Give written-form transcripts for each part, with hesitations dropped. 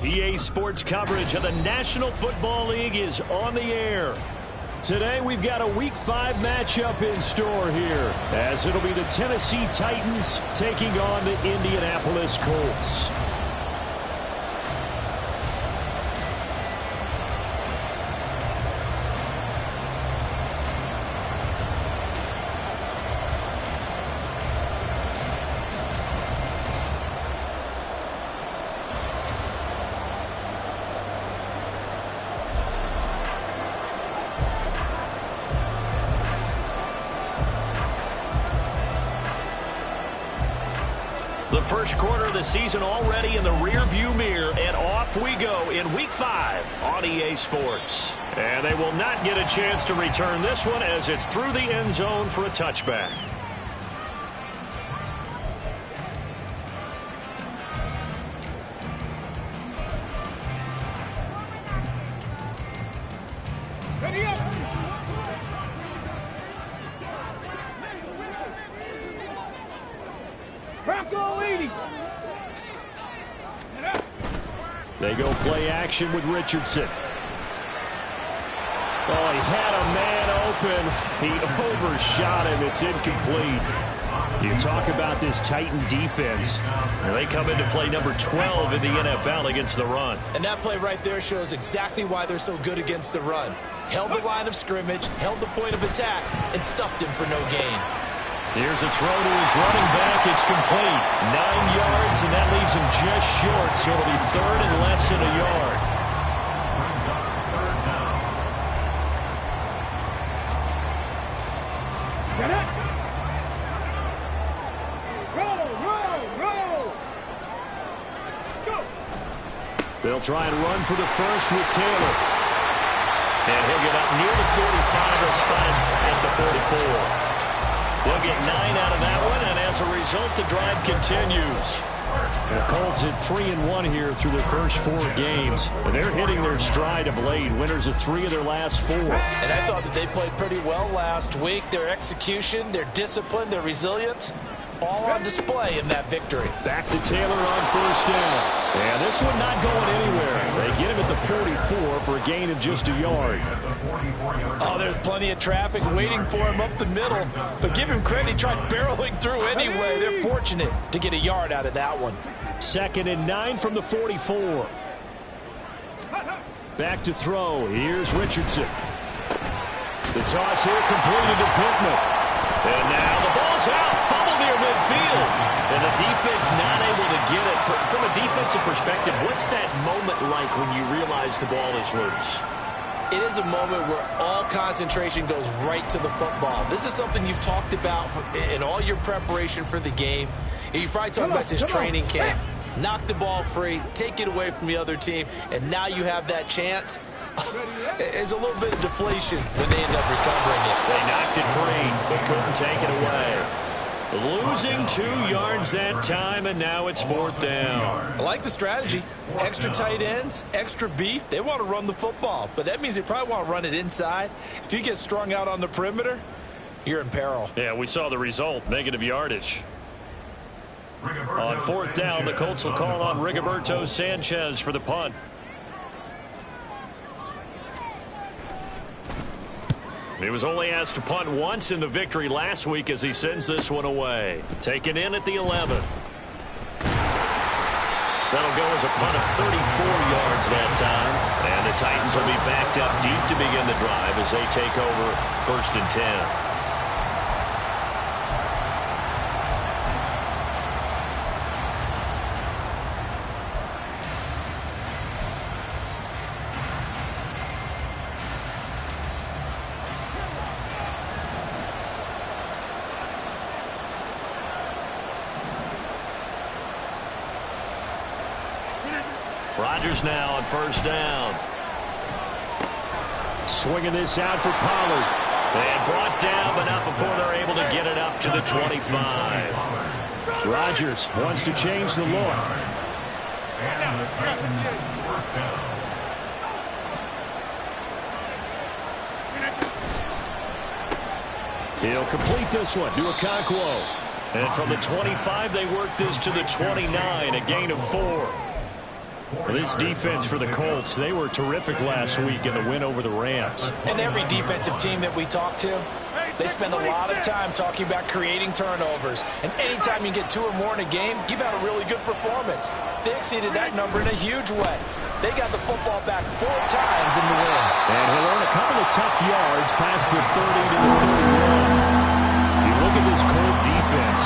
EA Sports coverage of the National Football League is on the air. Today we've got a Week 5 matchup in store here, as it'll be the Tennessee Titans taking on the Indianapolis Colts. The first quarter of the season already in the rear-view mirror, and off we go in Week 5 on EA Sports. And they will not get a chance to return this one as it's through the end zone for a touchback. Ready up! They go play action with Richardson. Oh, he had a man open. He overshot him. It's incomplete. You talk about this Titan defense. And they come into play number 12 in the NFL against the run. And that play right there shows exactly why they're so good against the run. Held the line of scrimmage, held the point of attack, and stuffed him for no gain. Here's a throw to his running back. It's complete. 9 yards, and that leaves him just short, so it'll be third and less than a yard. They'll try and run for the first with Taylor. And he'll get up near the 45. They'll spot him at the 44. They'll get 9 out of that one, and as a result, the drive continues. The Colts at 3-1 here through their first 4 games. And they're hitting their stride of late. Winners of 3 of their last 4. And I thought that they played pretty well last week. Their execution, their discipline, their resilience, all on display in that victory. Back to Taylor on first down. And this one not going anywhere. They get him at the 44 for a gain of just a yard. Oh, there's plenty of traffic waiting for him up the middle. But give him credit, he tried barreling through anyway. They're fortunate to get a yard out of that one. 2nd and 9 from the 44. Back to throw. Here's Richardson. The toss here completed to Pittman. And now the ball's out. Fumble near midfield. And the defense not able to get it. From a defensive perspective, what's that moment like when you realize the ball is loose? It is a moment where all concentration goes right to the football. This is something you've talked about in all your preparation for the game. You probably talked about this training camp. Knock the ball free, take it away from the other team, and now you have that chance. It's a little bit of deflation when they end up recovering it. They knocked it free, but couldn't take it away. Losing 2 yards that time, and now it's 4th down. I like the strategy. Extra tight ends, extra beef. They want to run the football, but that means they probably want to run it inside. If you get strung out on the perimeter, you're in peril. Yeah, we saw the result, negative yardage. On 4th down, the Colts will call on Rigoberto Sanchez for the punt. He was only asked to punt once in the victory last week as he sends this one away. Taken in at the 11. That'll go as a punt of 34 yards that time. And the Titans will be backed up deep to begin the drive as they take over 1st and 10. Rodgers now on 1st down. Swinging this out for Pollard. And brought down, but not before they're able to get it up to the 25. Rodgers wants to change the look. He'll complete this one to Okonkwo. And from the 25, they work this to the 29, a gain of 4. Well, this defense for the Colts, they were terrific last week in the win over the Rams. And every defensive team that we talk to, they spend a lot of time talking about creating turnovers. And anytime you get 2 or more in a game, you've had a really good performance. They exceeded that number in a huge way. They got the football back 4 times in the win. And he'll earn a couple of tough yards past the 30 to the 31. You look at this Colt defense.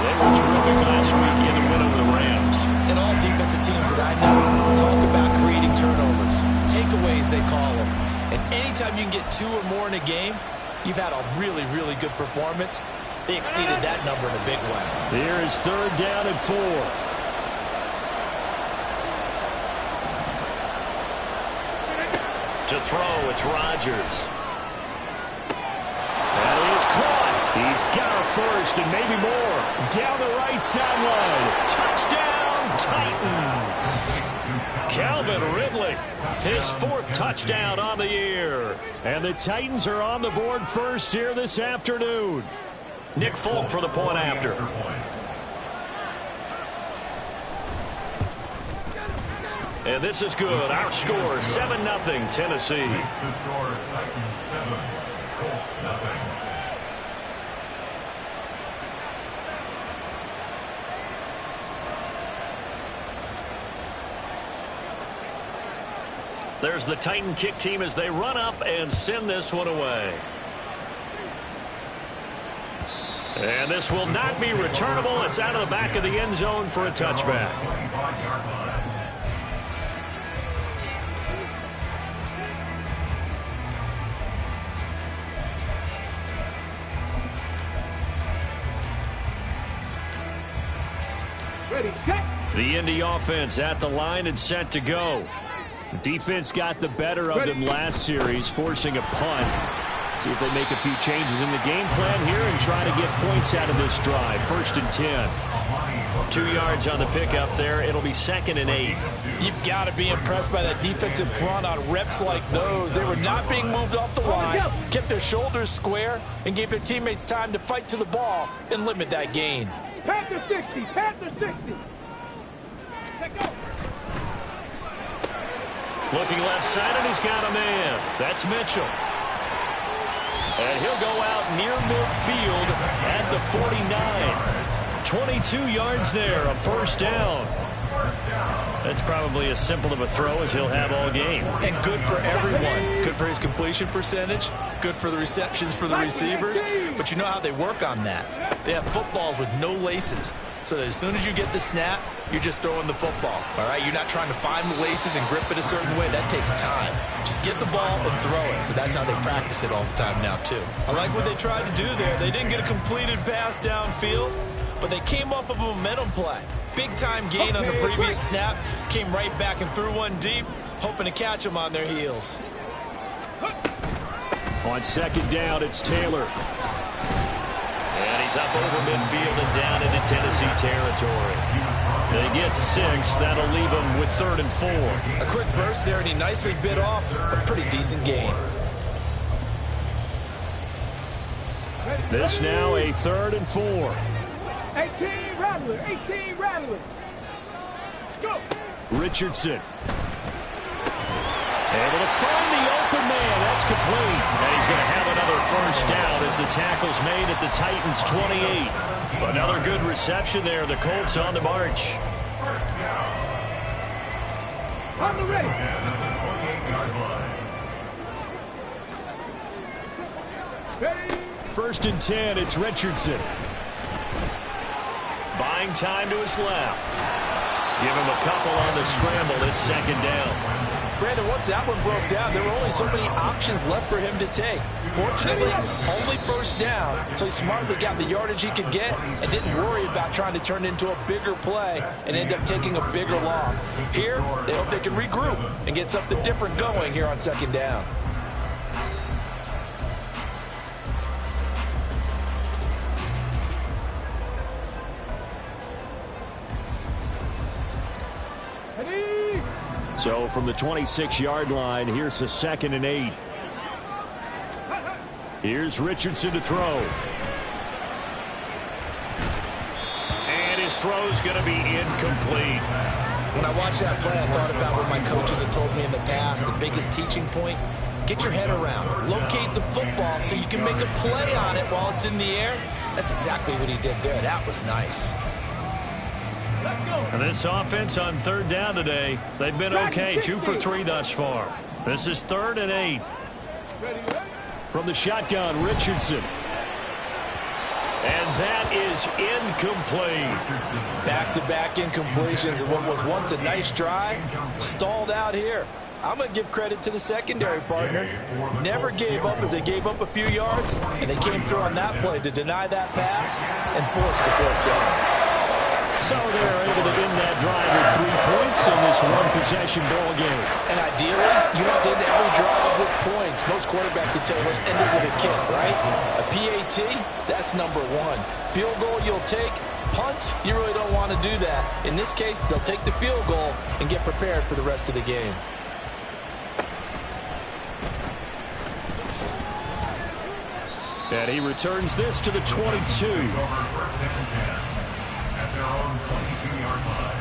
They were terrific last week in the win over the Rams. And all defensive teams that I know talk about creating turnovers. Takeaways, they call them. And anytime you can get 2 or more in a game, you've had a really, really good performance. They exceeded that number in a big way. Here is 3rd down and 4. To throw, it's Rodgers. That is caught. He's got a first and maybe more. Down the right sideline. Touchdown, Titans. Calvin Ridley, his 4th touchdown on the year. And the Titans are on the board first here this afternoon. Nick Folk for the point after. And this is good. Our score, 7-0, Tennessee. The score, Titans 7, Colts 0. There's the Titan kick team as they run up and send this one away. And this will not be returnable. It's out of the back of the end zone for a touchback. The Indy offense at the line and set to go. Defense got the better of them last series, forcing a punt. See if they make a few changes in the game plan here and try to get points out of this drive. 1st and 10. 2 yards on the pickup there. It'll be 2nd and 8. You've got to be impressed by that defensive front on reps like those. They were not being moved off the line, kept their shoulders square, and gave their teammates time to fight to the ball and limit that gain. Panther 60, Panther 60. Let go. Looking left side, and he's got a man. That's Mitchell. And he'll go out near midfield at the 49. 22 yards there, a 1st down. That's probably as simple of a throw as he'll have all game. And good for everyone. Good for his completion percentage. Good for the receptions for the receivers. But you know how they work on that. They have footballs with no laces. So that as soon as you get the snap, you're just throwing the football. All right, you're not trying to find the laces and grip it a certain way. That takes time. Just get the ball and throw it. So that's how they practice it all the time now, too. I like what they tried to do there. They didn't get a completed pass downfield, but they came off of a momentum play. Big-time gain on the previous snap. Came right back and threw one deep, hoping to catch them on their heels. On 2nd down, it's Taylor. And he's up over midfield and down into Tennessee territory. They get 6. That'll leave them with 3rd and 4. A quick burst there, and he nicely bit off a pretty decent gain. This now a 3rd and 4. 18 Rattler, 18 Rattler. Let's go. Richardson. Able to find the open man. That's complete. And he's going to have another 1st down as the tackle's made at the Titans' 28. Another good reception there. The Colts on the march. On the ready. 1st and 10. It's Richardson. Buying time to his left. Give him a couple on the scramble. It's 2nd down. Brandon, once that one broke down, there were only so many options left for him to take. Fortunately, only 1st down, so he smartly got the yardage he could get and didn't worry about trying to turn it into a bigger play and end up taking a bigger loss. Here, they hope they can regroup and get something different going here on 2nd down. So from the 26-yard line, here's the 2nd and 8. Here's Richardson to throw. And his throw's going to be incomplete. When I watched that play, I thought about what my coaches had told me in the past. The biggest teaching point, get your head around. Locate the football so you can make a play on it while it's in the air. That's exactly what he did there. That was nice. And this offense on third down today, they've been okay. 2 for 3 thus far. This is 3rd and 8. From the shotgun, Richardson. And that is incomplete. Back-to-back incompletions of what was once a nice drive. Stalled out here. I'm going to give credit to the secondary partner. Never gave up as they gave up a few yards, and they came through on that play to deny that pass and force the 4th down. So they're able to end that drive with 3 points in this one-possession ball game. And ideally, you want to end every drive with points. Most quarterbacks would tell us end it with a kick, right? A PAT, that's number 1. Field goal you'll take. Punts, you really don't want to do that. In this case, they'll take the field goal and get prepared for the rest of the game. And he returns this to the 22. At their own 22-yard line.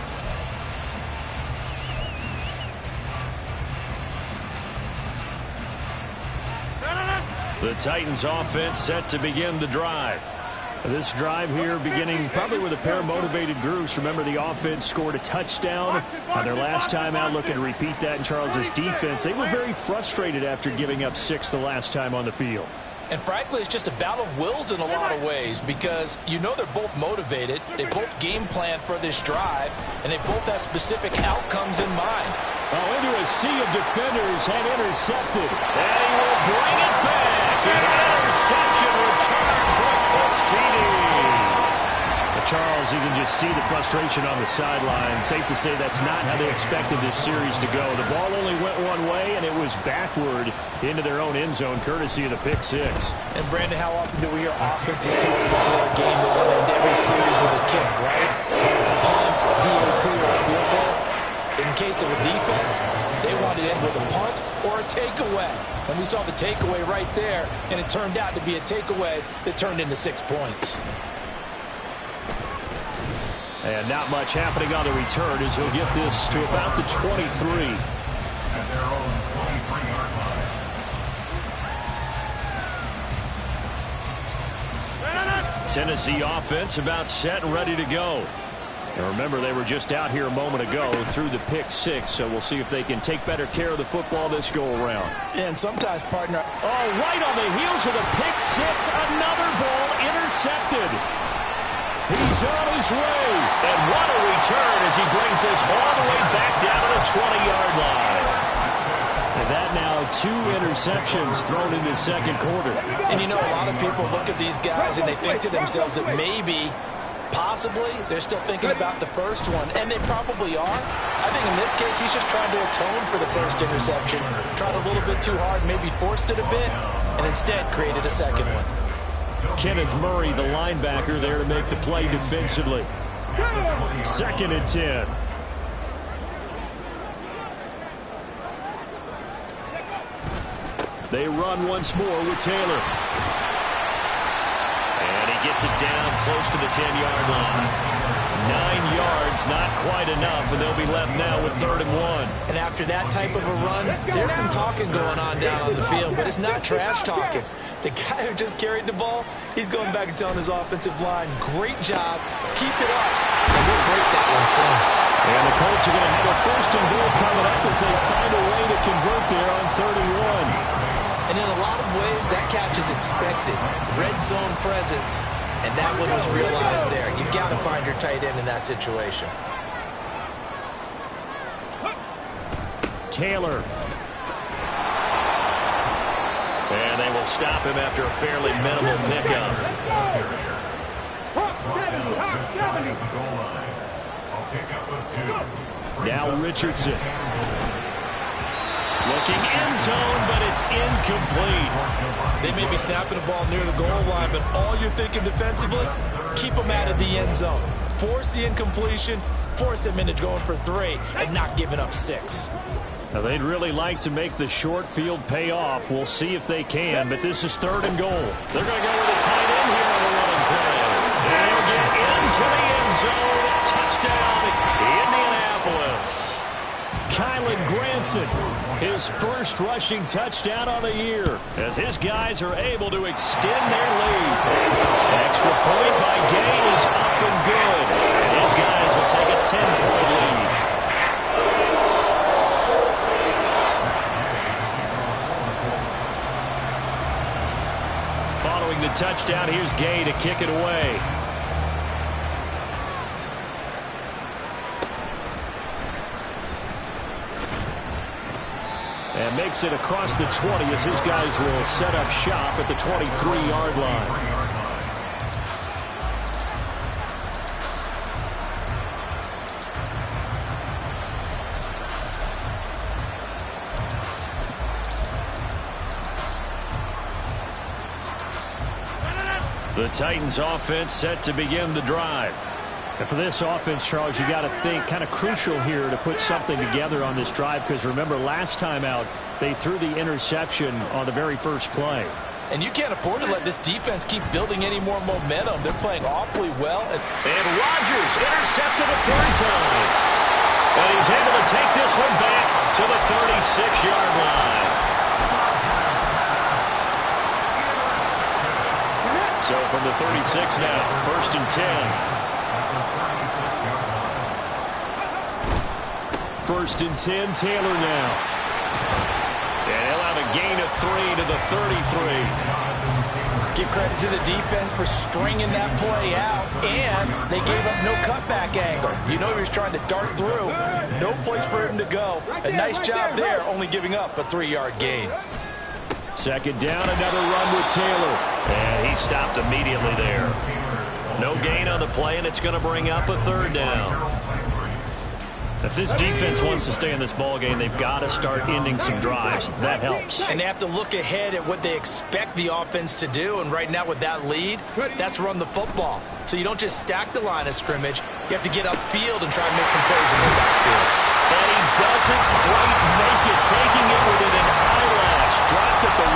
The Titans offense set to begin the drive. This drive here beginning probably with a pair of motivated groups. Remember, the offense scored a touchdown on their last time out, looking to repeat that in Charles's defense. They were very frustrated after giving up 6 the last time on the field. And frankly, it's just a battle of wills in a lot of ways because you know they're both motivated. They both game plan for this drive, and they both have specific outcomes in mind. Oh, into a sea of defenders and intercepted. And he will bring it back. An interception return for a Colts TD. Charles, you can just see the frustration on the sideline. Safe to say that's not how they expected this series to go. The ball only went one way, and it was backward into their own end zone, courtesy of the pick 6. And, Brandon, how often do we hear offenses tell us before a game they want to end every series with a kick, right? Punt, PAT, or a field goal. In case of a defense, they want to end with a punt or a takeaway. And we saw the takeaway right there, and it turned out to be a takeaway that turned into 6 points. And not much happening on the return as he'll get this to about the 23. At their own 23-yard line. Tennessee offense about set and ready to go. And remember, they were just out here a moment ago through the pick 6, so we'll see if they can take better care of the football this go-around. And sometimes, partner, right on the heels of the pick 6, another ball intercepted. He's on his way. And what a return as he brings this all the way back down to the 20-yard line. And that now 2 interceptions thrown in the second quarter. And you know, a lot of people look at these guys and they think to themselves that maybe, possibly, they're still thinking about the first one. And they probably are. I think in this case, he's just trying to atone for the first interception. Tried a little bit too hard, maybe forced it a bit, and instead created a second one. Kenneth Murray, the linebacker, there to make the play defensively. 2nd and 10. They run once more with Taylor. And he gets it down close to the 10-yard line. 9 yards, not quite enough, and they'll be left now with 3rd and 1. And after that type of a run, there's some talking going on down on the field, but it's not trash talking. The guy who just carried the ball, he's going back and telling his offensive line, great job, keep it up, and we'll break that one soon. And the Colts are going to have a 1st and goal coming up as they find a way to convert there on 3rd and 1. And in a lot of ways, that catch is expected. Red zone presence. And that one was realized there. You've got to find your tight end in that situation. Taylor. And they will stop him after a fairly minimal pickup. Now Richardson. Looking end zone, but it's incomplete. They may be snapping the ball near the goal line, but all you're thinking defensively, keep them out of the end zone. Force the incompletion, force him into going for 3 and not giving up 6. Now, they'd really like to make the short field pay off. We'll see if they can, but this is 3rd and goal. They're going to go with a tight end here on the running play. And he'll get into the end zone. Touchdown, Indianapolis. Kylan Granson, his first rushing touchdown on the year, as his guys are able to extend their lead. Extra point by Gay is up and good. And his guys will take a 10-point lead. Following the touchdown, here's Gay to kick it away. And makes it across the 20 as his guys will set up shop at the 23-yard line. The Titans offense set to begin the drive. And for this offense, Charles, you got to think kind of crucial here to put something together on this drive, because remember last time out they threw the interception on the very first play. And you can't afford to let this defense keep building any more momentum. They're playing awfully well. And Rodgers intercepted a 3rd time. And he's able to take this one back to the 36-yard line. So from the 36 now, 1st and 10. 1st and 10, Taylor now. And he'll have a gain of 3 to the 33. Give credit to the defense for stringing that play out, and they gave up no cutback angle. You know he was trying to dart through. No place for him to go. A nice job there, only giving up a 3-yard gain. 2nd down, another run with Taylor. And he stopped immediately there. No gain on the play, and it's going to bring up a 3rd down. If this defense wants to stay in this ballgame, they've got to start ending some drives. That helps. And they have to look ahead at what they expect the offense to do. And right now with that lead, that's run the football. So you don't just stack the line of scrimmage. You have to get upfield and try to make some plays in the backfield. And he doesn't quite make it, taking it within an eyelash. Dropped at the 1.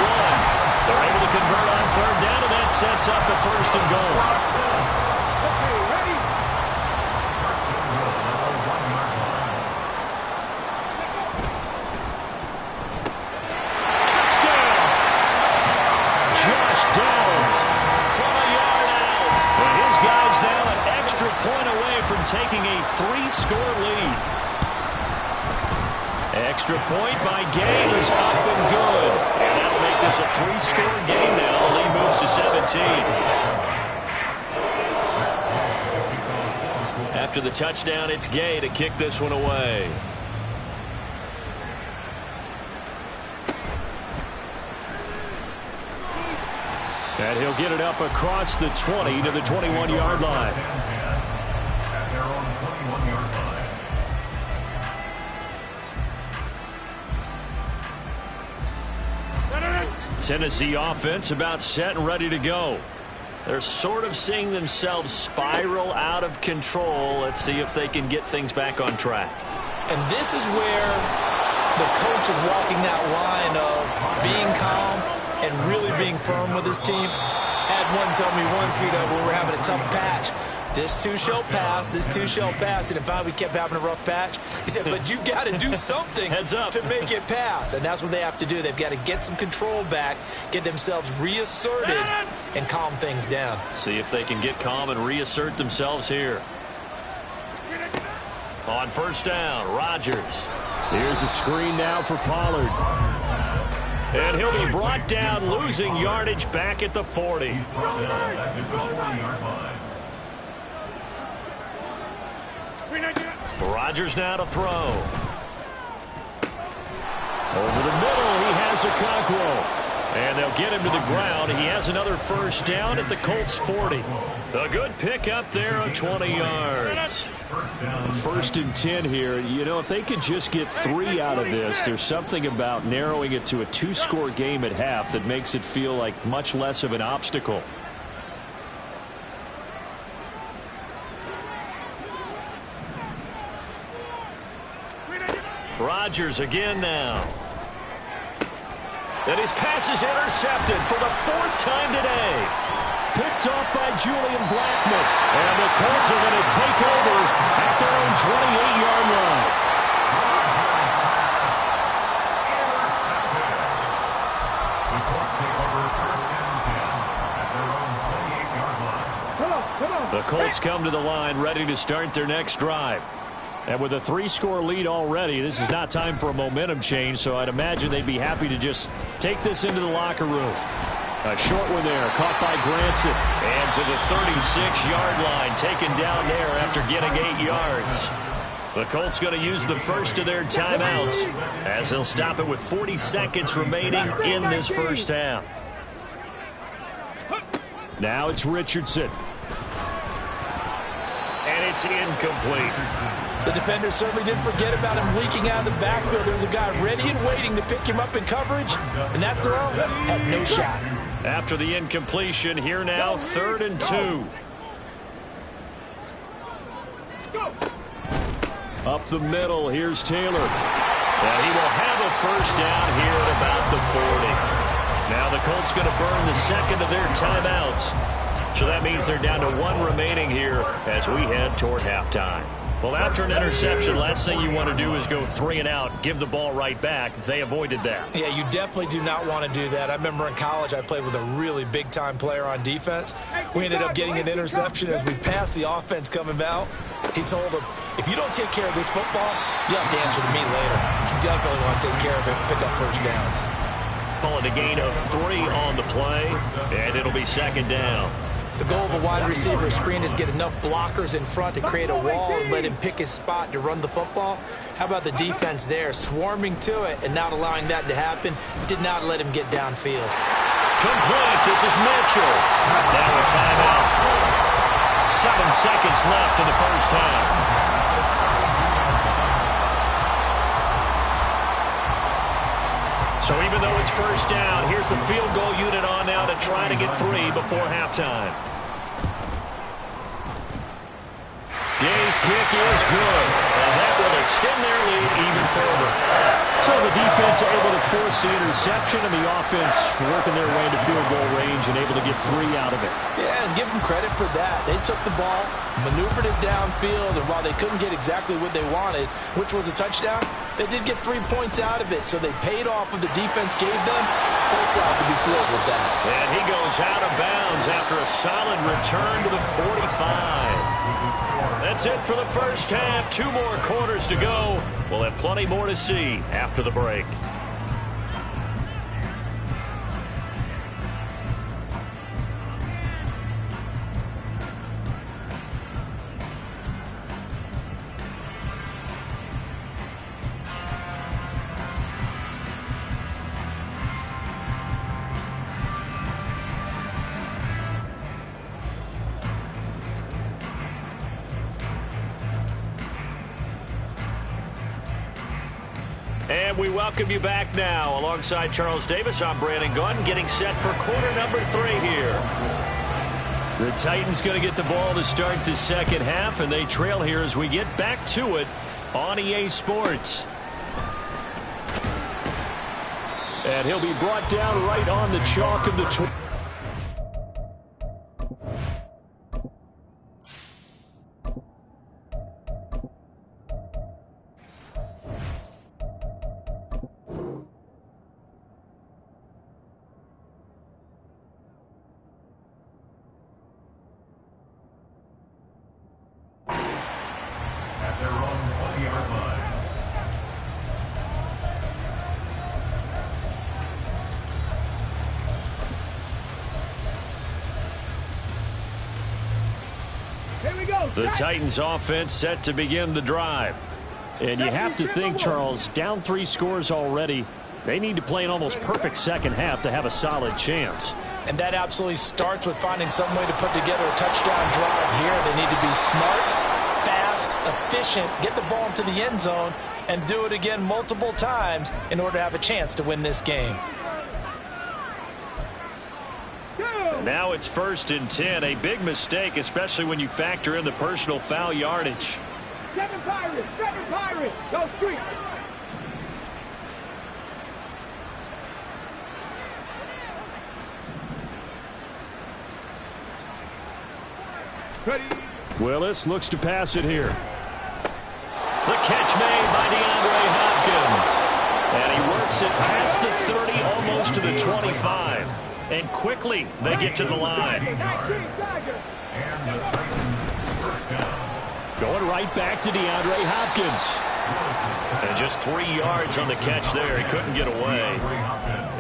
They're able to convert on 3rd down, and that sets up a 1st and goal. Point away from taking a 3-score lead. Extra point by Gay is up and good. And that'll make this a 3-score game now. The lead moves to 17. After the touchdown, it's Gay to kick this one away. And he'll get it up across the 20 to the 21-yard line. Tennessee offense about set and ready to go. They're sort of seeing themselves spiral out of control. Let's see if they can get things back on track. And this is where the coach is walking that line of being calm and really being firm with his team. Had one tell me once, when we're having a tough patch, this too shall pass, this too shall pass. And if we kept having a rough patch, he said, but you've got to do something to make it pass. And that's what they have to do. They've got to get some control back, get themselves reasserted, and calm things down. See if they can get calm and reassert themselves here. On 1st down, Rodgers. Here's a screen now for Pollard. And he'll be brought down, losing yardage back at the 40. Rodgers now to throw. Over the middle, he has Okonkwo. And they'll get him to the ground. He has another 1st down at the Colts 40. A good pick up there on 20 yards. 1st and 10 here. If they could just get 3 out of this, there's something about narrowing it to a 2-score game at half that makes it feel like much less of an obstacle. Rodgers again now. And his pass is intercepted for the 4th time today. Picked off by Julian Blackmon. And the Colts are going to take over at their own 28-yard line. The Colts take over 1st and 10 at their own 28-yard line. The Colts come to the line ready to start their next drive. And with a 3-score lead already, this is not time for a momentum change, so I'd imagine they'd be happy to just take this into the locker room. A short one there, caught by Granson. And to the 36-yard line, taken down there after getting 8 yards. The Colts going to use the first of their timeouts as they'll stop it with 40 seconds remaining in this first half. Now it's Richardson. And it's incomplete. The defender certainly didn't forget about him leaking out of the backfield. There was a guy ready and waiting to pick him up in coverage, and that throw had no shot. After the incompletion, here now, 3rd and 2. Up the middle, here's Taylor. And he will have a first down here at about the 40. Now the Colts going to burn the second of their timeouts. So that means they're down to 1 remaining here as we head toward halftime. Well, after an interception, last thing you want to do is go 3 and out, give the ball right back. They avoided that. Yeah, you definitely do not want to do that. I remember in college I played with a really big-time player on defense. We ended up getting an interception as we passed the offense coming out. He told him, if you don't take care of this football, you have to answer to me later. You definitely want to take care of it and pick up first downs. Calling a gain of 3 on the play, and it'll be 2nd down. The goal of a wide receiver screen is get enough blockers in front to create a wall and let him pick his spot to run the football. How about the defense there, swarming to it and not allowing that to happen? Did not let him get downfield. Complete. This is Mitchell. Now a timeout. 7 seconds left in the first half. So even though it's first down, here's the field goal unit on now to try to get 3 before halftime. Gay's kick is good, and that will extend their lead even further. So the defense able to force the interception, and the offense working their way into field goal range and able to get 3 out of it. Yeah, and give them credit for that. They took the ball, maneuvered it downfield, and while they couldn't get exactly what they wanted, which was a touchdown, they did get 3 points out of it, so they paid off what the defense gave them. Both sides to be thrilled with that. And he goes out of bounds after a solid return to the 45. That's it for the first half. 2 more quarters to go. We'll have plenty more to see after the break. And we welcome you back now. Alongside Charles Davis, I'm Brandon Gunn, getting set for quarter number 3 here. The Titans going to get the ball to start the second half, and they trail here as we get back to it on EA Sports. And he'll be brought down right on the chalk of the The Titans offense set to begin the drive. And you have to think, Charles, down 3 scores already. They need to play an almost perfect second half to have a solid chance. And that absolutely starts with finding some way to put together a touchdown drive here. They need to be smart, fast, efficient, get the ball into the end zone, and do it again multiple times in order to have a chance to win this game. And now it's 1st and 10, a big mistake, especially when you factor in the personal foul yardage. 7 Pirates, go Street. Willis looks to pass it here. The catch made by DeAndre Hopkins. And he works it past the 30, almost to the 25. And quickly they get to the line. Going right back to DeAndre Hopkins. And just 3 yards on the catch there. He couldn't get away.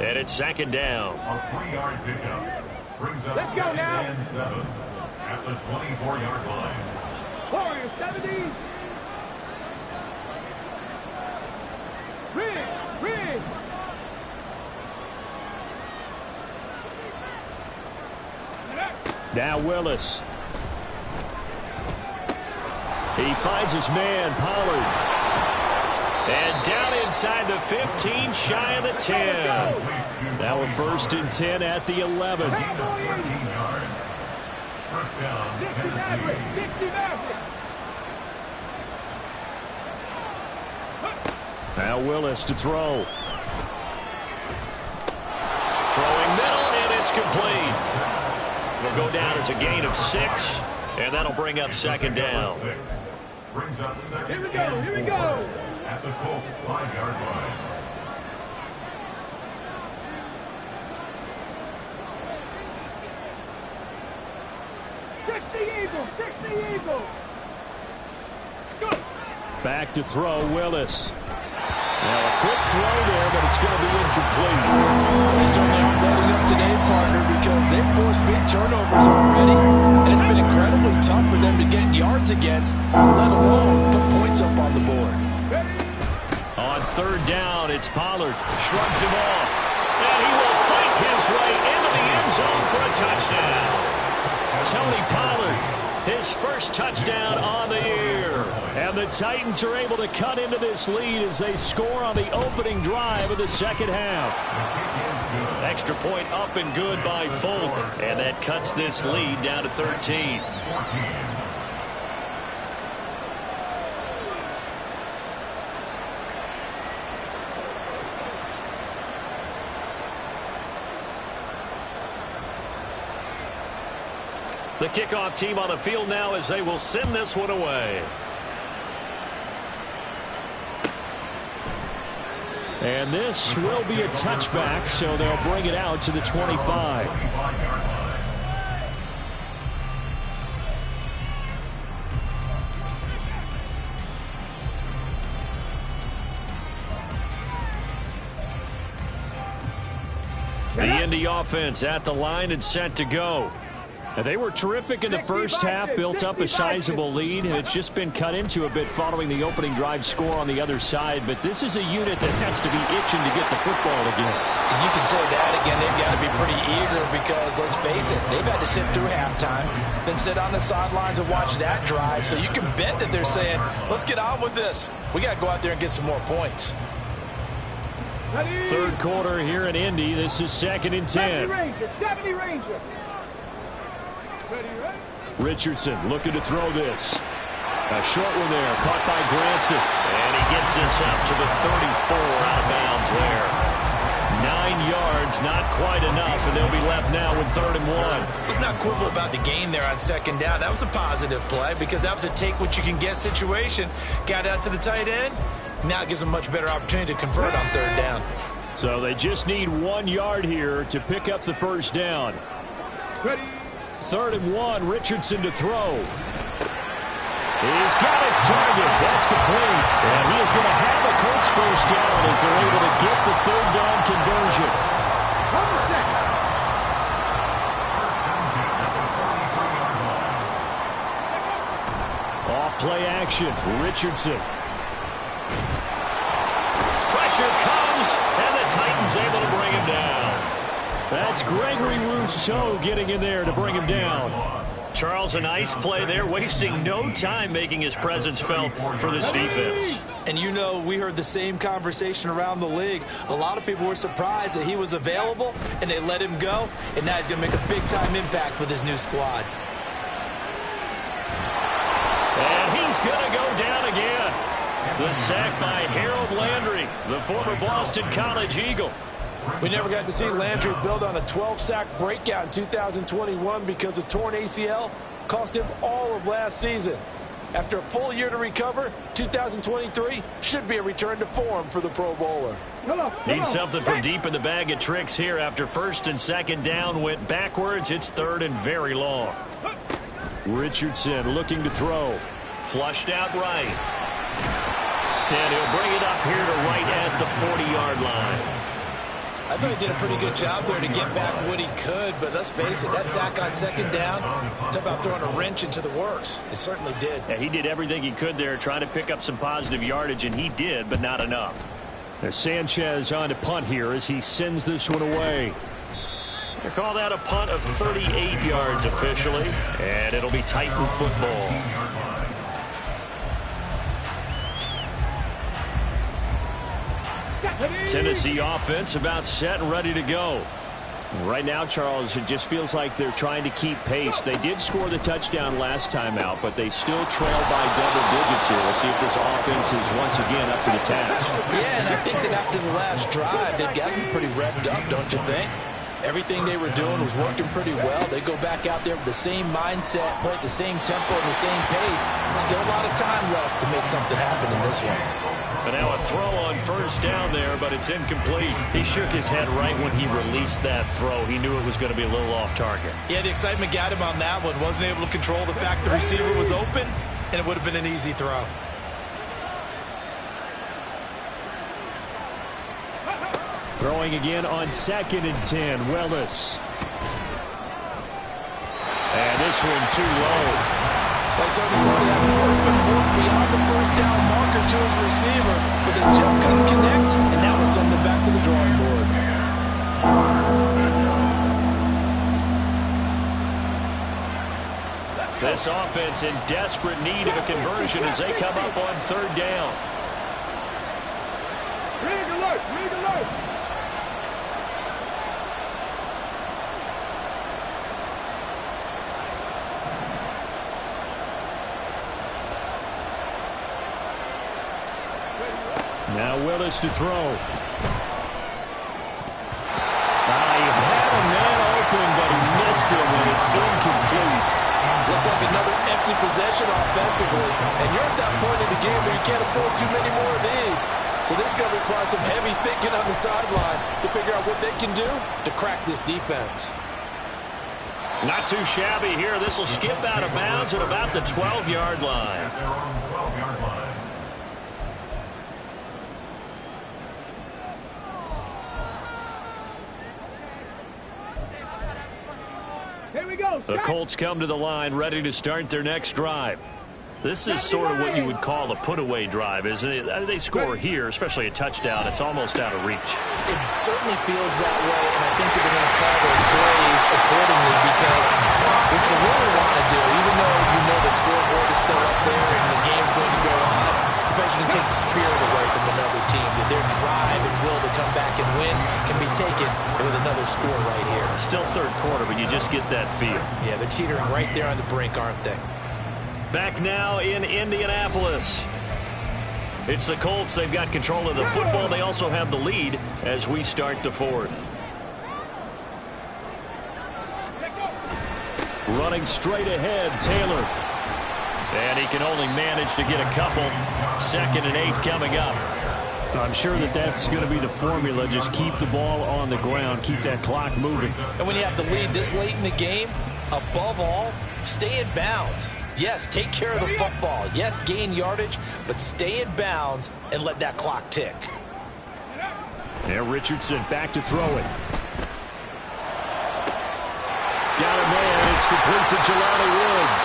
And it's second down. A 3-yard pickup brings up Let's go now. and 7 at the 24-yard line. Warriors 70. Rig. Now Willis. He finds his man, Pollard. And down inside the 15, shy of the 10. Now a 1st and 10 at the 11. 13 yards. First down, 60 Tennessee. Maverick. Now Willis to throw. Throwing middle, and it's complete. Will go down as a gain of 6, and that'll bring up second down. Brings up second. Here we go. At the Colts 5-yard line. Sixty Eagles. Go. Back to throw, Willis. Now a quick throw there, but it's going to be incomplete. They certainly aren't letting up today, partner, because they've forced big turnovers already. And it's been incredibly tough for them to get yards against, let alone put points up on the board. On 3rd down, it's Pollard. Shrugs him off. And he will fight his way into the end zone for a touchdown. Tony Pollard, his first touchdown on the year. And the Titans are able to cut into this lead as they score on the opening drive of the second half. Extra point up and good by Folk. And that cuts this lead down to 13. The kickoff team on the field now as they will send this one away. And this will be a touchback, so they'll bring it out to the 25. The Indy offense at the line and set to go. And they were terrific in the first half, built up a sizable lead, and it's just been cut into a bit following the opening drive score on the other side. But this is a unit that has to be itching to get the football again. And you can say that again, they've got to be pretty eager because, let's face it, they've had to sit through halftime, then sit on the sidelines and watch that drive. So you can bet that they're saying, let's get on with this. We got to go out there and get some more points. Third quarter here in Indy. This is 2nd and 10. 70 Rangers. Richardson looking to throw this. A short one there, caught by Granson. And he gets this up to the 34, out of bounds there. 9 yards, not quite enough, and they'll be left now with 3rd and 1. Let's not quibble about the gain there on 2nd down. That was a positive play because that was a take-what-you-can-get situation. Got out to the tight end. Now it gives them a much better opportunity to convert on 3rd down. So they just need 1 yard here to pick up the first down. 3rd and 1, Richardson to throw. He's got his target. That's complete. And he is going to have a Colts first down as they're able to get the 3rd down conversion. Off play action, Richardson. Pressure comes, and the Titans able to bring him down. That's Gregory Rousseau getting in there to bring him down. Charles, a nice play there, wasting no time making his presence felt for this defense. And you know, we heard the same conversation around the league. A lot of people were surprised that he was available, and they let him go, and now he's going to make a big-time impact with his new squad. And he's going to go down again. The sack by Harold Landry, the former Boston College Eagle. We never got to see Landry build on a 12-sack breakout in 2021 because of torn ACL. cost him all of last season. After a full year to recover, 2023 should be a return to form for the Pro Bowler. Needs something from deep in the bag of tricks here after first and second down went backwards. It's third and very long. Richardson looking to throw. Flushed out right. And he'll bring it up here to right at the 40-yard line. I thought he did a pretty good job there to get back what he could, but let's face it, that sack on second down, talk about throwing a wrench into the works. It certainly did. Yeah, he did everything he could there trying to pick up some positive yardage, and he did, but not enough. Now Sanchez on to punt here as he sends this one away. They call that a punt of 38 yards officially, and it'll be Titan football. Tennessee offense about set and ready to go. Right now, Charles, it just feels like they're trying to keep pace. They did score the touchdown last time out, but they still trail by double digits here. We'll see if this offense is once again up to the task. Yeah, and I think that after the last drive, they've got to be pretty revved up, don't you think? Everything they were doing was working pretty well. They go back out there with the same mindset, play at the same tempo and the same pace. Still a lot of time left to make something happen in this one. But now a throw on first down there, but it's incomplete. He shook his head right when he released that throw. He knew it was going to be a little off target. Yeah, the excitement got him on that one. Wasn't able to control the fact the receiver was open, and it would have been an easy throw. Throwing again on second and 10, Willis. And this one too low. They certainly thought he had more beyond the first down marker to his receiver, but they just couldn't connect, and that was something back to the drawing board. This offense in desperate need of a conversion as they come up on third down. Rig alert! Rig alert! Now Willis to throw. He had a man open, but he missed him, and it's incomplete. Looks like another empty possession offensively, and you're at that point in the game where you can't afford too many more of these. So this is going to require some heavy thinking on the sideline to figure out what they can do to crack this defense. Not too shabby here. This will skip out of bounds at about the 12-yard line. At their own 12-yard line. Here we go. The Colts come to the line ready to start their next drive. This is sort of what you would call a put-away drive, isn't it? They score here, especially a touchdown. It's almost out of reach. It certainly feels that way, and I think that they're going to call those plays accordingly because what you really want to do, even though you know the scoreboard is still up there and the game's going to go on, in fact, you can take the spirit away from another team, that their drive and will to come back and win can be taken with another score right here. Still third quarter, but you just get that feel. Yeah, they're teetering right there on the brink, aren't they? Back now in Indianapolis. It's the Colts. They've got control of the football. They also have the lead as we start the fourth. Running straight ahead, Taylor. And he can only manage to get a couple. 2nd and 8 coming up. I'm sure that that's going to be the formula. Just keep the ball on the ground. Keep that clock moving. And when you have the lead this late in the game, above all, stay in bounds. Yes, take care of the football. Yes, gain yardage, but stay in bounds and let that clock tick. Now Richardson back to throw it. Got a man. It's complete to Jelani Woods.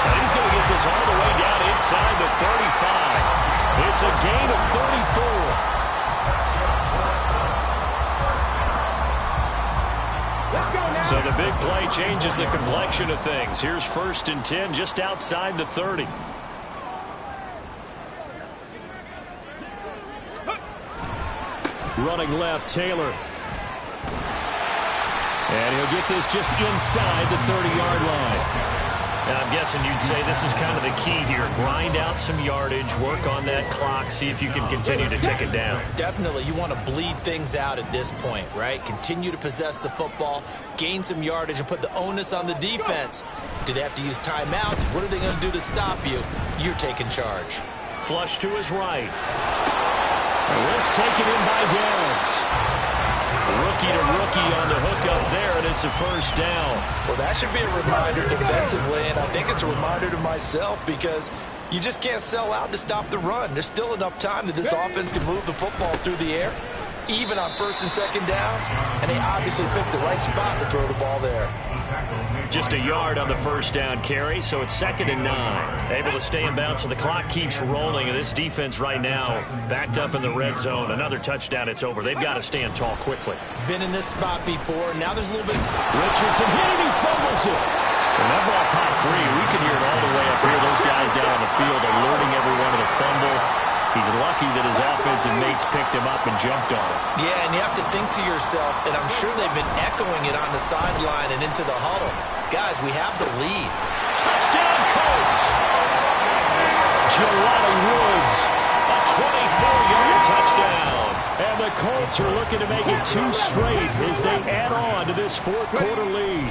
And he's going to get this all the way down inside the 35. It's a gain of 34. So the big play changes the complexion of things. Here's 1st and 10 just outside the 30. Running left, Taylor. And he'll get this just inside the 30-yard line. And I'm guessing you'd say this is kind of the key here. Grind out some yardage, work on that clock, see if you can continue to tick it down. Definitely, you want to bleed things out at this point, right? Continue to possess the football, gain some yardage, and put the onus on the defense. Do they have to use timeouts? What are they going to do to stop you? You're taking charge. Flush to his right. This taken in by Downs. Rookie to rookie on the hookup there, and it's a first down. Well, that should be a reminder defensively, and I think it's a reminder to myself because you just can't sell out to stop the run. There's still enough time that this offense can move the football through the air, even on first and second downs, and they obviously picked the right spot to throw the ball there. Just a yard on the first down carry, so it's 2nd and 9. Able to stay in bounds, so the clock keeps rolling, and this defense right now backed up in the red zone. Another touchdown, it's over. They've got to stand tall quickly. Been in this spot before. Now there's a little bit. Richardson hit it, he fumbles it. And that ball popped free. We can hear it all the way up here. Those guys down on the field alerting everyone to the fumble. He's lucky that his offensive mates picked him up and jumped on it. Yeah, and you have to think to yourself, and I'm sure they've been echoing it on the sideline and into the huddle. Guys, we have the lead. Touchdown, Colts! Jelani Woods, a 24-yard touchdown. And the Colts are looking to make it 2 straight as they add on to this fourth-quarter lead.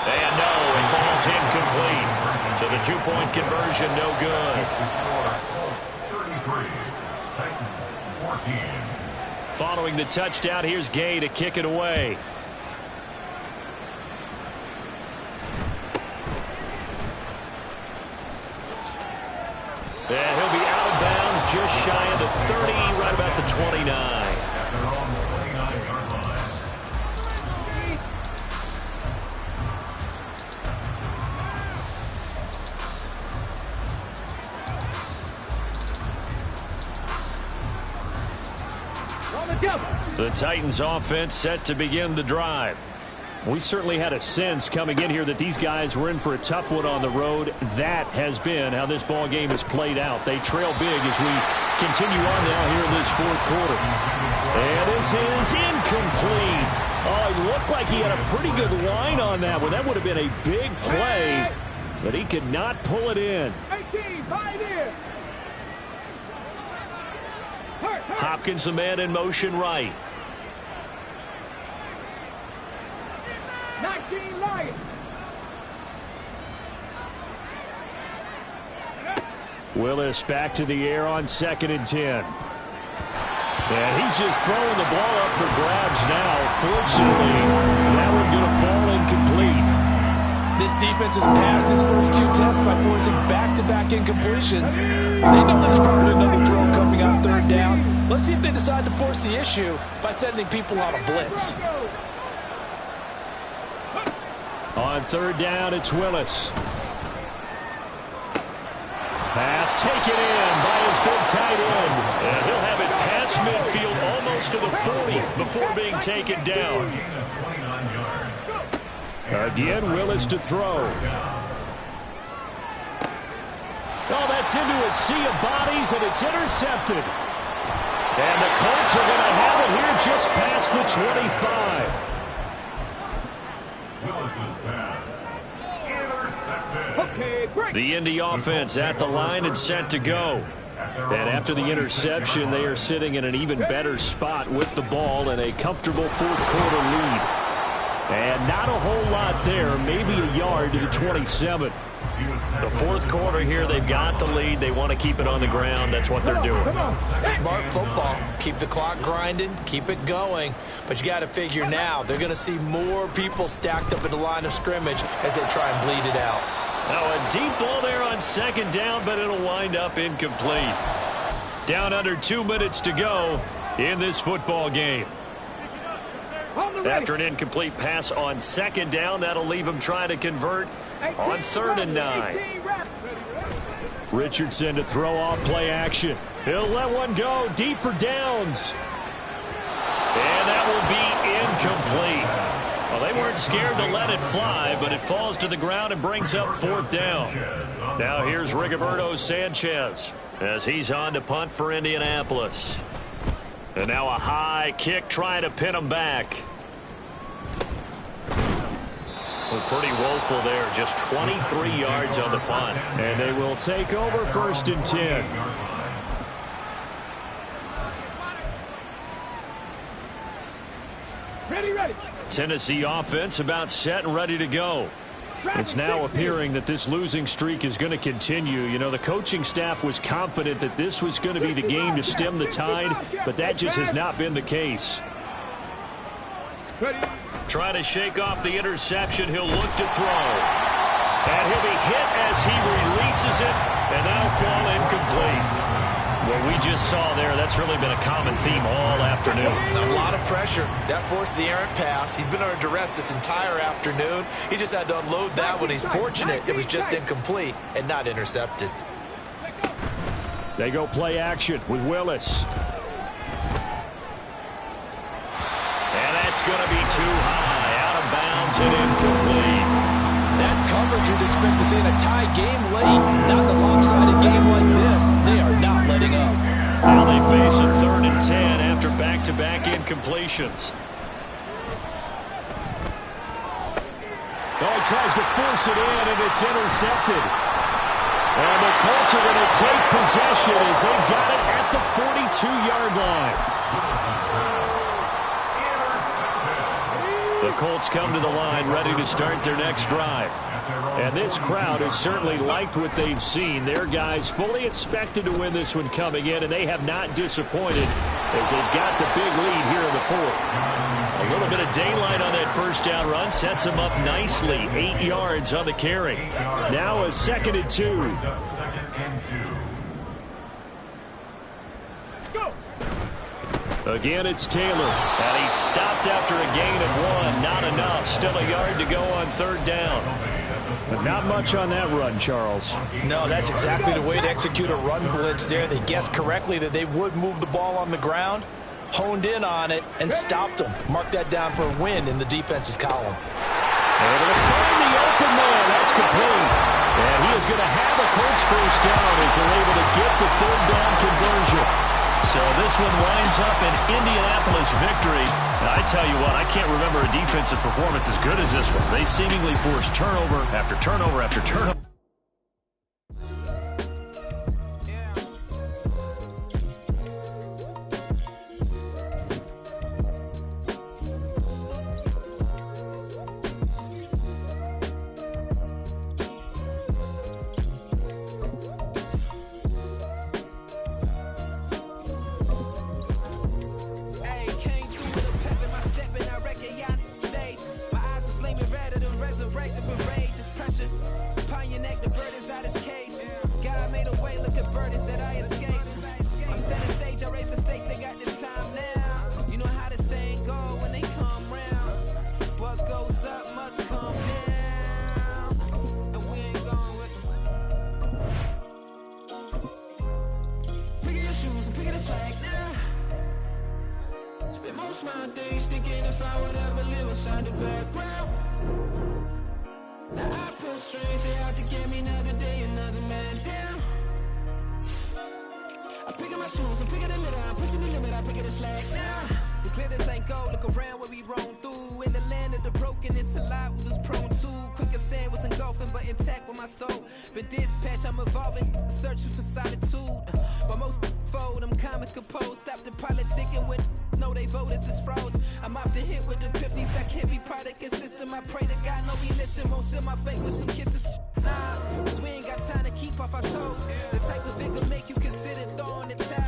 And no, it falls incomplete. So the 2-point conversion, no good. 33, Titans 14. Following the touchdown, here's Gay to kick it away. And he'll be out of bounds just shy of the 30, right about the 29. At their own 29-yard line. The Titans offense set to begin the drive. We certainly had a sense coming in here that these guys were in for a tough one on the road. That has been how this ball game has played out. They trail big as we continue on now here in this fourth quarter. And this is incomplete. Oh, it looked like he had a pretty good line on that one. That would have been a big play, but he could not pull it in. 18, right in. Hopkins, the man in motion right. 19, Lions. Willis back to the air on 2nd and 10. And he's just throwing the ball up for grabs now. Fortunately, that one going to fall incomplete. This defense has passed its first 2 tests by forcing back-to-back incompletions. They know there's probably another throw coming on 3rd down. Let's see if they decide to force the issue by sending people on a blitz. On 3rd down, it's Willis. Pass taken in by his big tight end. And he'll have it past midfield almost to the 40 before being taken down. Again, Willis to throw. Oh, that's into a sea of bodies, and it's intercepted. And the Colts are going to have it here just past the 25. Willis's pass. Intercepted. Okay, break. The Indy offense at the line and set to go. And after the interception, they are sitting in an even better spot with the ball and a comfortable fourth-quarter lead. And not a whole lot there, maybe a yard to the 27. The fourth quarter here, they've got the lead. They want to keep it on the ground. That's what they're doing. Smart football. Keep the clock grinding. Keep it going. But you got to figure now they're going to see more people stacked up at the line of scrimmage as they try and bleed it out. Now a deep ball there on 2nd down, but it'll wind up incomplete. Down under 2 minutes to go in this football game. After an incomplete pass on 2nd down, that'll leave him trying to convert on 3rd and 9. Richardson to throw off play action. He'll let one go deep for Downs. And that will be incomplete. Well, they weren't scared to let it fly, but it falls to the ground and brings up 4th down. Now here's Rigoberto Sanchez as he's on to punt for Indianapolis. And now a high kick trying to pin him back. Well, pretty woeful there. Just 23 yards on the punt. And they will take over 1st and 10. Ready. Tennessee offense about set and ready to go. It's now appearing that this losing streak is going to continue. You know, the coaching staff was confident that this was going to be the game to stem the tide, but that just has not been the case. Trying to shake off the interception. He'll look to throw. And he'll be hit as he releases it, and that'll fall incomplete. What we just saw there, that's really been a common theme all afternoon. A lot of pressure. That forced the errant pass. He's been under duress this entire afternoon. He just had to unload that one. He's fortunate it was just incomplete and not intercepted. They go play action with Willis. And that's going to be too high. Out of bounds and incomplete. That's coverage you'd expect to see in a tie game late. Not in a lopsided game like this. They are not letting up. Now they face a 3rd and 10 after back-to-back incompletions. Oh, he tries to force it in, and it's intercepted. And the Colts are going to take possession as they've got it at the 42-yard line. The Colts come to the line ready to start their next drive. And this crowd has certainly liked what they've seen. Their guys fully expected to win this one coming in, and they have not disappointed as they've got the big lead here in the 4th. A little bit of daylight on that first down run sets them up nicely. 8 yards on the carry. Now a 2nd and 2. Again, it's Taylor. And he stopped after a gain of 1. Not enough. Still a yard to go on 3rd down. But not much on that run, Charles. No, that's exactly the way to execute a run blitz there. They guessed correctly that they would move the ball on the ground, honed in on it, and stopped them. Mark that down for a win in the defense's column. Able to find the open man. That's complete. And he is going to have a Colts first down as they're able to get the 3rd down conversion. So this one winds up an Indianapolis victory. And I tell you what, I can't remember a defensive performance as good as this one. They seemingly forced turnover after turnover after turnover. Nah, 'cause we ain't got time to keep off our toes. The type of vigor make you consider throwing the towel.